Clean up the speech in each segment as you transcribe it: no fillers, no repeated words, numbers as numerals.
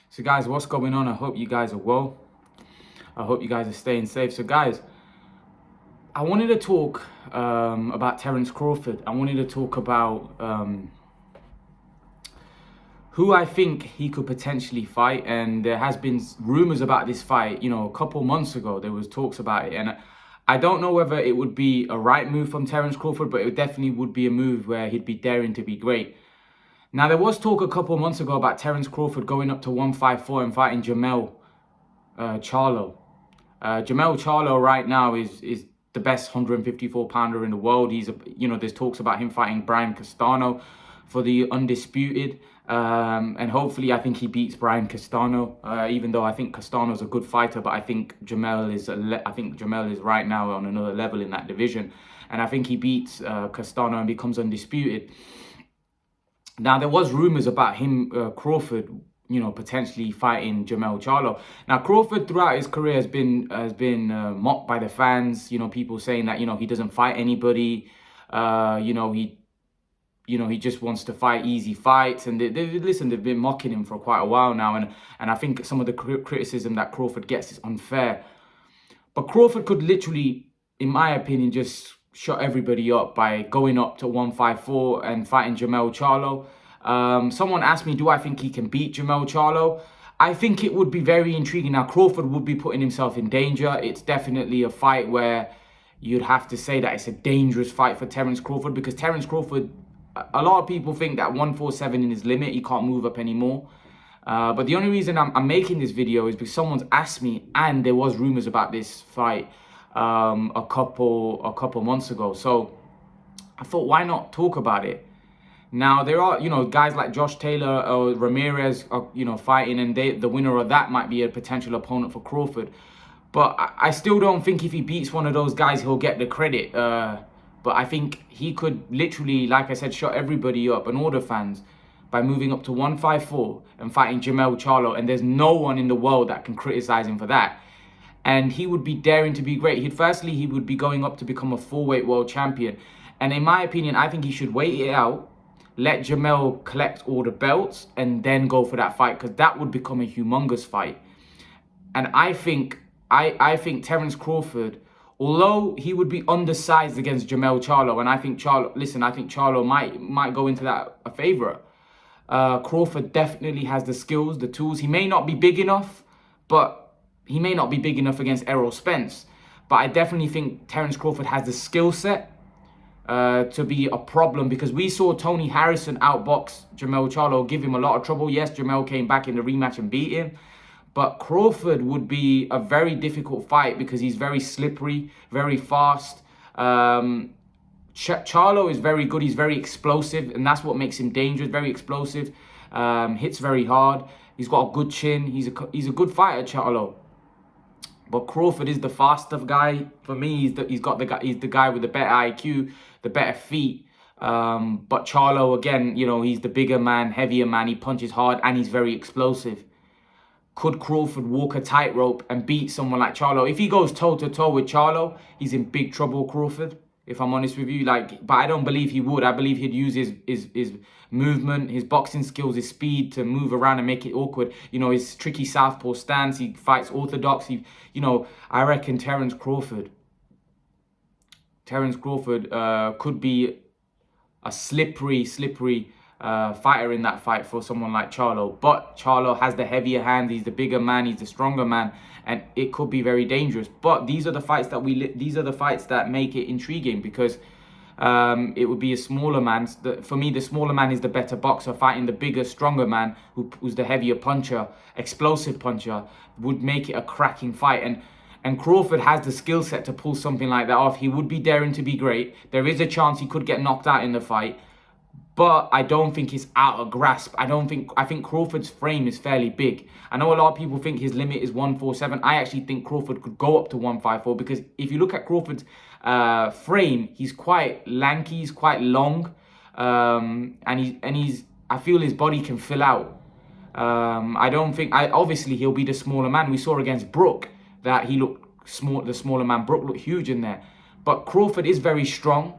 So guys, what's going on? I hope you guys are well. I hope you guys are staying safe. So guys, I wanted to talk about Terence Crawford. I wanted to talk about who I think he could potentially fight. And there has been rumors about this fight. You know, a couple months ago, there was talks about it. And I don't know whether it would be a right move from Terence Crawford, but it definitely would be a move where he'd be daring to be great. Now, there was talk a couple months ago about Terence Crawford going up to 154 and fighting Jermell Charlo. Jermell Charlo right now is the best 154 pounder in the world. There's talks about him fighting Brian Castano for the undisputed. And hopefully I think he beats Brian Castano, even though I think Castano's a good fighter, but I think Jermell is right now on another level in that division. And I think he beats Castano and becomes undisputed. Now, there was rumors about him, Crawford, potentially fighting Jermell Charlo. Now, Crawford throughout his career has been mocked by the fans. People saying that he doesn't fight anybody. He just wants to fight easy fights. And they've been mocking him for quite a while now. And I think some of the criticism that Crawford gets is unfair. But Crawford could literally, in my opinion, just shut everybody up by going up to 154 and fighting Jermell Charlo. Someone asked me, do I think he can beat Jermell Charlo? I think it would be very intriguing. Now, Crawford would be putting himself in danger. It's definitely a fight where you'd have to say that it's a dangerous fight for Terence Crawford, because Terence Crawford, a lot of people think that 147 in his limit, he can't move up anymore. But the only reason I'm making this video is because someone's asked me, and there was rumors about this fight a couple months ago. So I thought, why not talk about it? Now, there are, guys like Josh Taylor or Ramirez are, fighting, and the winner of that might be a potential opponent for Crawford. But I still don't think if he beats one of those guys, he'll get the credit. But I think he could literally, like I said, shut everybody up and all the fans by moving up to 154 and fighting Jermell Charlo. And there's no one in the world that can criticize him for that. And he would be daring to be great. He would be going up to become a full-weight world champion. And in my opinion, I think he should wait it out, let Jermell collect all the belts, and then go for that fight, because that would become a humongous fight. And I think Terence Crawford, although he would be undersized against Jermell Charlo, and I think Charlo might go into that a favorite. Crawford definitely has the skills, the tools. He may not be big enough, he may not be big enough against Errol Spence, but I definitely think Terence Crawford has the skill set to be a problem, because we saw Tony Harrison outbox Jermell Charlo, give him a lot of trouble. Yes, Jermell came back in the rematch and beat him, but Crawford would be a very difficult fight because he's very slippery, very fast. Charlo is very good. He's very explosive, and that's what makes him dangerous. Very explosive, hits very hard. He's got a good chin. He's a good fighter, Charlo. But Crawford is the faster guy for me. He's the guy with the better IQ, the better feet. But Charlo, again, he's the bigger man, heavier man. He punches hard and he's very explosive. Could Crawford walk a tightrope and beat someone like Charlo? If he goes toe-to-toe with Charlo, he's in big trouble, Crawford, if I'm honest with you. But I don't believe he would. I believe he'd use his movement, his boxing skills, his speed to move around and make it awkward. His tricky southpaw stance. He fights orthodox. I reckon Terence Crawford could be a slippery fighter in that fight for someone like Charlo. But Charlo has the heavier hand. He's the bigger man. He's the stronger man, and it could be very dangerous. But these are the fights that make it intriguing, because it would be a smaller man. For me, the smaller man is the better boxer. Fighting the bigger, stronger man who's the heavier puncher, explosive puncher, would make it a cracking fight. And Crawford has the skill set to pull something like that off. He would be daring to be great. There is a chance he could get knocked out in the fight, but I don't think it's out of grasp. I think Crawford's frame is fairly big. I know a lot of people think his limit is 147. I actually think Crawford could go up to 154, because if you look at Crawford's frame, he's quite lanky, he's quite long, and I feel his body can fill out. Obviously he'll be the smaller man. We saw against Brook that he looked small. The smaller man, Brook, looked huge in there. But Crawford is very strong.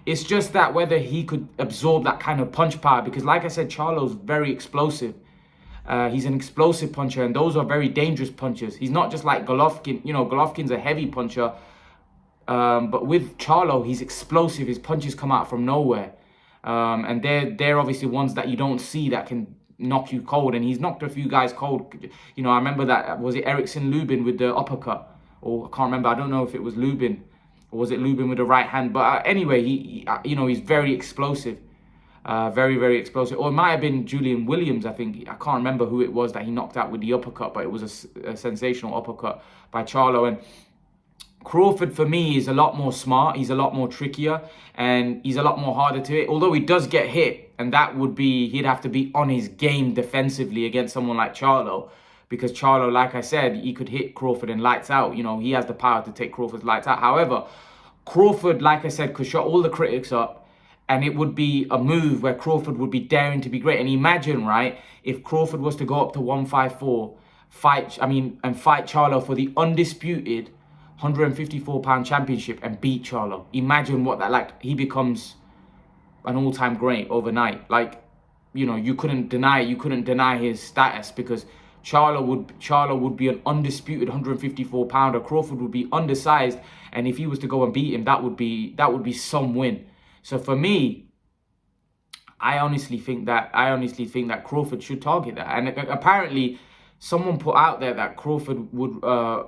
It's just that whether he could absorb that kind of punch power, because like I said, Charlo's very explosive. He's an explosive puncher, and those are very dangerous punches. He's not just like Golovkin. You know, Golovkin's a heavy puncher. But with Charlo, he's explosive. His punches come out from nowhere. And they're obviously ones that you don't see that can knock you cold. And he's knocked a few guys cold. You know, I remember that, was it Erickson Lubin with the uppercut? Or I can't remember. I don't know if it was Lubin. Or was it Lubin with the right hand? But anyway, you know, he's very explosive. Very, very explosive. Or it might have been Julian Williams, I think. I can't remember who it was that he knocked out with the uppercut. But it was a sensational uppercut by Charlo. And Crawford, for me, is a lot more smart. He's a lot more trickier, and he's a lot more harder to hit. Although he does get hit, and that would be, he'd have to be on his game defensively against someone like Charlo. Because Charlo, like I said, he could hit Crawford and lights out. You know, he has the power to take Crawford's lights out. However, Crawford, like I said, could shut all the critics up. And it would be a move where Crawford would be daring to be great. And imagine, right, if Crawford was to go up to 154, fight Charlo for the undisputed 154-pound championship and beat Charlo. Imagine what that, like, he becomes an all-time great overnight. Like, you know, you couldn't deny it. You couldn't deny his status, because Charlo would be an undisputed 154-pounder. Crawford would be undersized, and if he was to go and beat him, that would be some win. So for me, I honestly think that Crawford should target that. And apparently, someone put out there that Crawford would,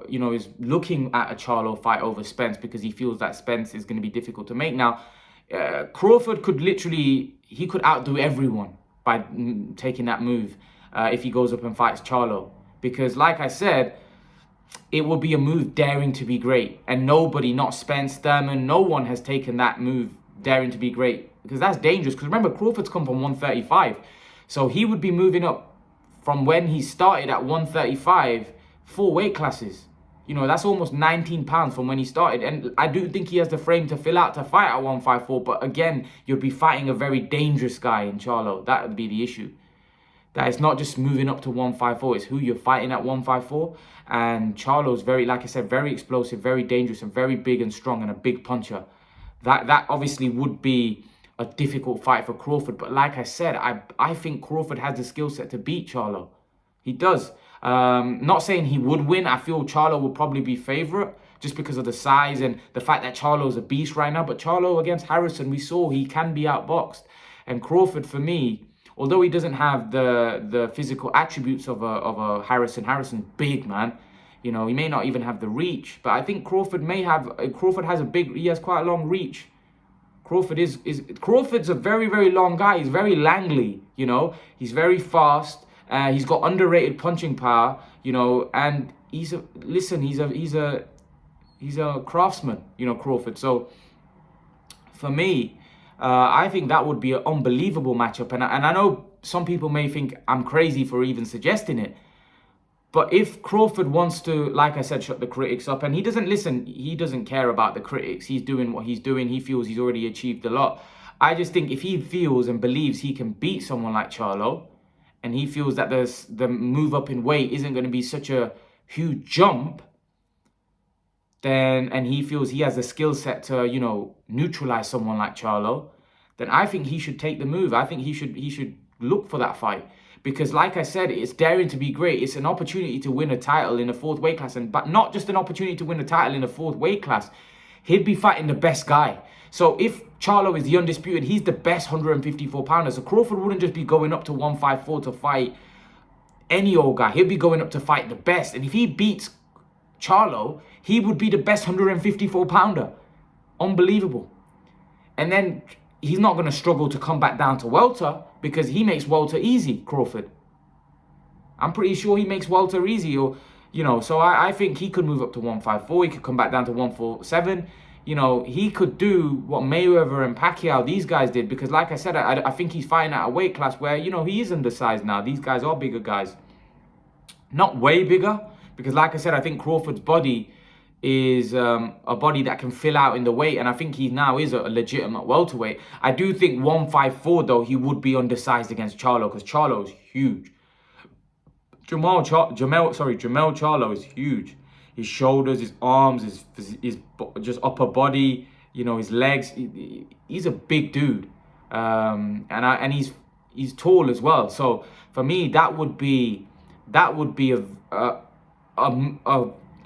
you know, is looking at a Charlo fight over Spence because he feels that Spence is going to be difficult to make. Now, Crawford could literally, he could outdo everyone by taking that move if he goes up and fights Charlo. Because like I said, it would be a move daring to be great. And nobody, not Spence, Thurman, no one has taken that move daring to be great. Because that's dangerous. Because remember, Crawford's come from 135. So he would be moving up from when he started at 135, 4 weight classes. You know, that's almost 19 pounds from when he started. And I do think he has the frame to fill out to fight at 154. But again, you'd be fighting a very dangerous guy in Charlo. That would be the issue. That it's not just moving up to 154. It's who you're fighting at 154. And Charlo's very, like I said, very explosive, very dangerous, and very big and strong, and a big puncher. That obviously would be a difficult fight for Crawford. But like I said, I think Crawford has the skill set to beat Charlo. He does. Not saying he would win. I feel Charlo would probably be favourite just because of the size and the fact that Charlo's a beast right now. But Charlo against Harrison, we saw he can be outboxed. And Crawford, for me, although he doesn't have the physical attributes of a Harrison, Harrison's big, man. You know, he may not even have the reach. But I think Crawford he has quite a long reach. Crawford's a very, very long guy. He's very Langley, you know. He's very fast. He's got underrated punching power, you know, and he's a craftsman, you know, Crawford. So for me, I think that would be an unbelievable matchup. And I know some people may think I'm crazy for even suggesting it. But if Crawford wants to, like I said, shut the critics up, and he doesn't care about the critics. He's doing what he's doing. He feels he's already achieved a lot. I just think if he feels and believes he can beat someone like Charlo, and he feels that the move up in weight isn't going to be such a huge jump, and he feels he has the skill set to, you know, neutralize someone like Charlo, then I think he should take the move. I think he should look for that fight. Because like I said, it's daring to be great. It's an opportunity to win a title in a 4th weight class. But not just an opportunity to win a title in a 4th weight class. He'd be fighting the best guy. So if Charlo is the undisputed, he's the best 154-pounder. So Crawford wouldn't just be going up to 154 to fight any old guy. He'd be going up to fight the best. And if he beats Charlo, he would be the best 154-pounder. Unbelievable. And then he's not going to struggle to come back down to welter, because he makes welter easy, Crawford. I'm pretty sure he makes welter easy, or, you know, so I think he could move up to 154. He could come back down to 147. You know, he could do what Mayweather and Pacquiao, these guys did, because like I said, I think he's fighting at a weight class where, you know, he is undersized now. These guys are bigger guys. Not way bigger, because like I said, I think Crawford's body is a body that can fill out in the weight, and I think he now is a legitimate welterweight. I do think 154 though, he would be undersized against Charlo, because Charlo is huge. Jermell Charlo is huge. His shoulders, his arms, his just upper body, you know, his legs. He's a big dude, and he's he's tall as well. So for me, that would be a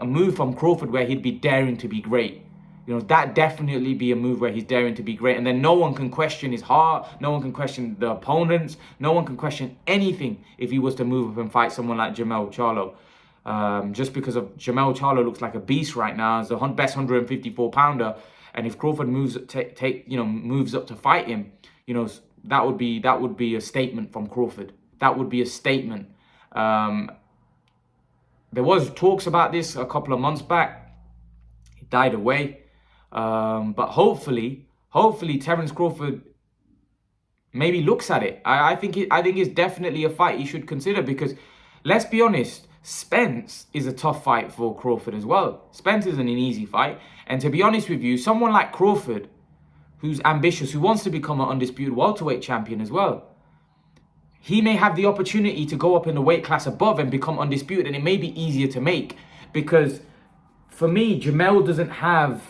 move from Crawford where he'd be daring to be great. You know, that definitely be a move where he's daring to be great. And then no one can question his heart. No one can question the opponents. No one can question anything if he was to move up and fight someone like Jermell Charlo. Just because of Jermell Charlo looks like a beast right now as the best 154 pounder. And if Crawford moves up to fight him, you know, that would be a statement from Crawford. That would be a statement. There was talks about this a couple of months back. It died away. But hopefully Terence Crawford maybe looks at it. I think it's definitely a fight he should consider, because let's be honest, Spence is a tough fight for Crawford as well. Spence isn't an easy fight. And to be honest with you, someone like Crawford, who's ambitious, who wants to become an undisputed welterweight champion as well, he may have the opportunity to go up in the weight class above and become undisputed, and it may be easier to make, because for me, Jermell doesn't have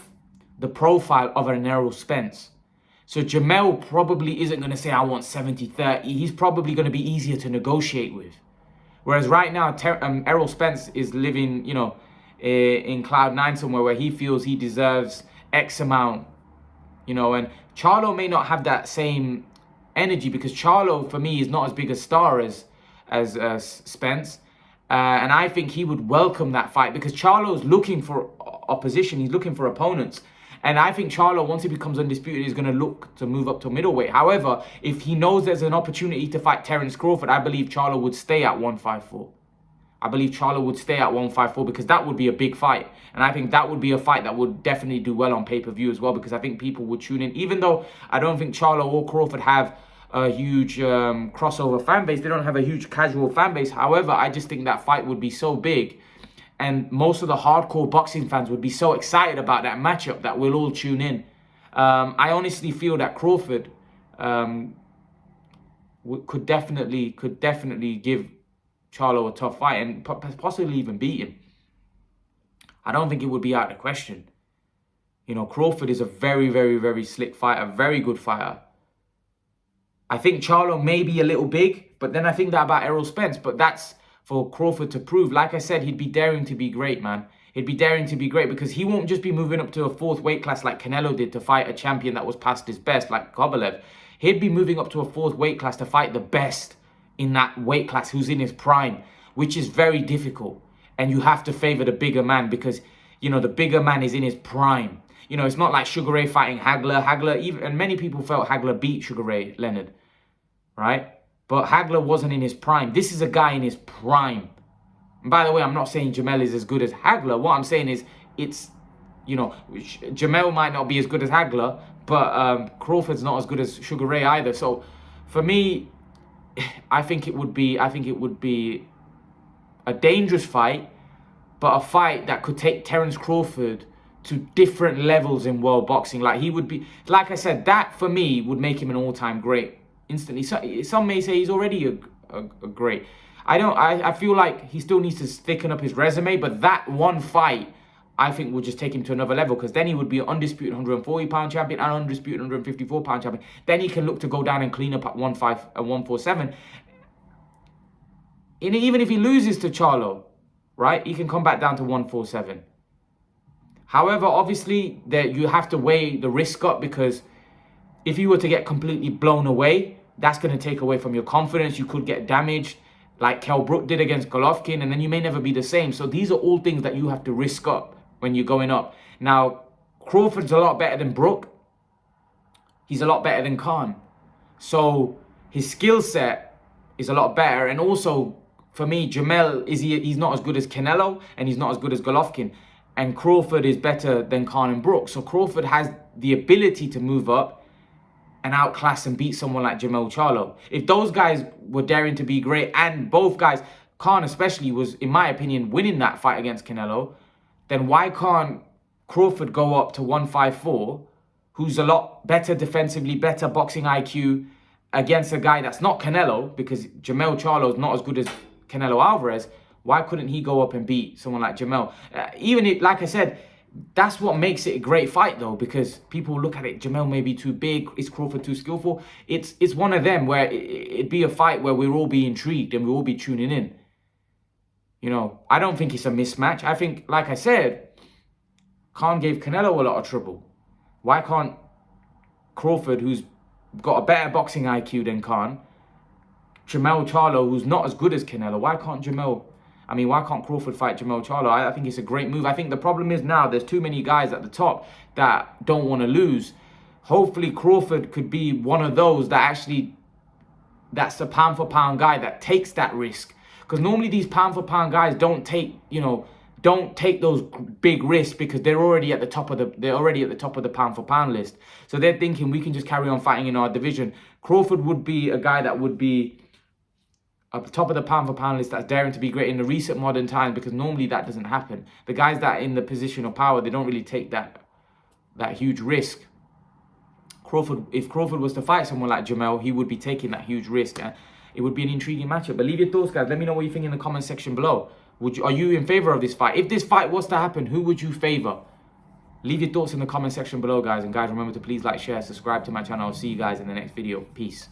the profile of an Errol Spence. So Jermell probably isn't going to say, I want 70-30. He's probably going to be easier to negotiate with. Whereas right now, Errol Spence is living, you know, in cloud nine somewhere where he feels he deserves X amount, you know, and Charlo may not have that same energy, because Charlo, for me, is not as big a star as Spence. And I think he would welcome that fight, because Charlo's looking for opposition. He's looking for opponents. And I think Charlo, once he becomes undisputed, is going to look to move up to middleweight. However, if he knows there's an opportunity to fight Terence Crawford, I believe Charlo would stay at 154. I believe Charlo would stay at 154, because that would be a big fight. And I think that would be a fight that would definitely do well on pay-per-view as well, because I think people would tune in. Even though I don't think Charlo or Crawford have a huge crossover fan base. They don't have a huge casual fan base. However, I just think that fight would be so big, and most of the hardcore boxing fans would be so excited about that matchup that we'll all tune in. I honestly feel that Crawford could definitely give Charlo a tough fight and possibly even beat him. I don't think it would be out of the question. You know, Crawford is a very, very, very slick fighter, very good fighter. I think Charlo may be a little big, but then I think that about Errol Spence. But that's for Crawford to prove. Like I said, he'd be daring to be great, man. He'd be daring to be great, because he won't just be moving up to a fourth weight class like Canelo did to fight a champion that was past his best, like Kovalev. He'd be moving up to a fourth weight class to fight the best in that weight class who's in his prime, which is very difficult. And you have to favor the bigger man, because, you know, the bigger man is in his prime. You know, it's not like Sugar Ray fighting Hagler. And many people felt Hagler beat Sugar Ray Leonard, right? But Hagler wasn't in his prime. This is a guy in his prime. And by the way, I'm not saying Jermell is as good as Hagler. What I'm saying is, it's, you know, Jermell might not be as good as Hagler, but Crawford's not as good as Sugar Ray either. So for me, I think it would be a dangerous fight, but a fight that could take Terence Crawford to different levels in world boxing. Like, he would be, like I said, that for me would make him an all-time great instantly. So, some may say he's already a great. I feel like he still needs to thicken up his resume, but that one fight, I think, would just take him to another level, because then he would be an undisputed 140-pound champion and undisputed 154-pound champion. Then he can look to go down and clean up at 147. And even if he loses to Charlo, right, he can come back down to 147. However, obviously, you have to weigh the risk up, because if you were to get completely blown away, that's going to take away from your confidence. You could get damaged, like Kell Brook did against Golovkin, and then you may never be the same. So these are all things that you have to risk up when you're going up. Now, Crawford's a lot better than Brook. He's a lot better than Khan. So his skill set is a lot better. And also, for me, Jermell, he's not as good as Canelo, and he's not as good as Golovkin. And Crawford is better than Khan and Brook. So Crawford has the ability to move up and outclass and beat someone like Jermell Charlo. If those guys were daring to be great, and both guys, Khan especially, was, in my opinion, winning that fight against Canelo, then why can't Crawford go up to 154, who's a lot better defensively, better boxing IQ, against a guy that's not Canelo, because Jermell Charlo is not as good as Canelo Alvarez? Why couldn't he go up and beat someone like Jermell? Even if, like I said, That's what makes it a great fight, though, because people look at it. Jermell may be too big. Is Crawford too skillful? It's one of them where it'd be a fight where we'll all be intrigued and we'll all be tuning in. You know, I don't think it's a mismatch. I think, like I said, Khan gave Canelo a lot of trouble. Why can't Crawford, who's got a better boxing IQ than Khan, Jermell Charlo, who's not as good as Canelo, why can't Crawford fight Jermell Charlo? I think it's a great move. I think the problem is now there's too many guys at the top that don't want to lose. Hopefully Crawford could be one of those that's a pound for pound guy that takes that risk. Because normally these pound for pound guys don't take those big risks because they're already at the top of the pound for pound list. So they're thinking we can just carry on fighting in our division. Crawford would be a guy that would be at the top of the pound for pound list that's daring to be great in the recent modern times, because normally that doesn't happen. The guys that are in the position of power, they don't really take that huge risk. If Crawford was to fight someone like Jermell, he would be taking that huge risk. It would be an intriguing matchup. But leave your thoughts, guys. Let me know what you think in the comment section below. Are you in favor of this fight? If this fight was to happen, who would you favor? Leave your thoughts in the comment section below, guys. And guys, remember to please like, share, subscribe to my channel. I'll see you guys in the next video. Peace.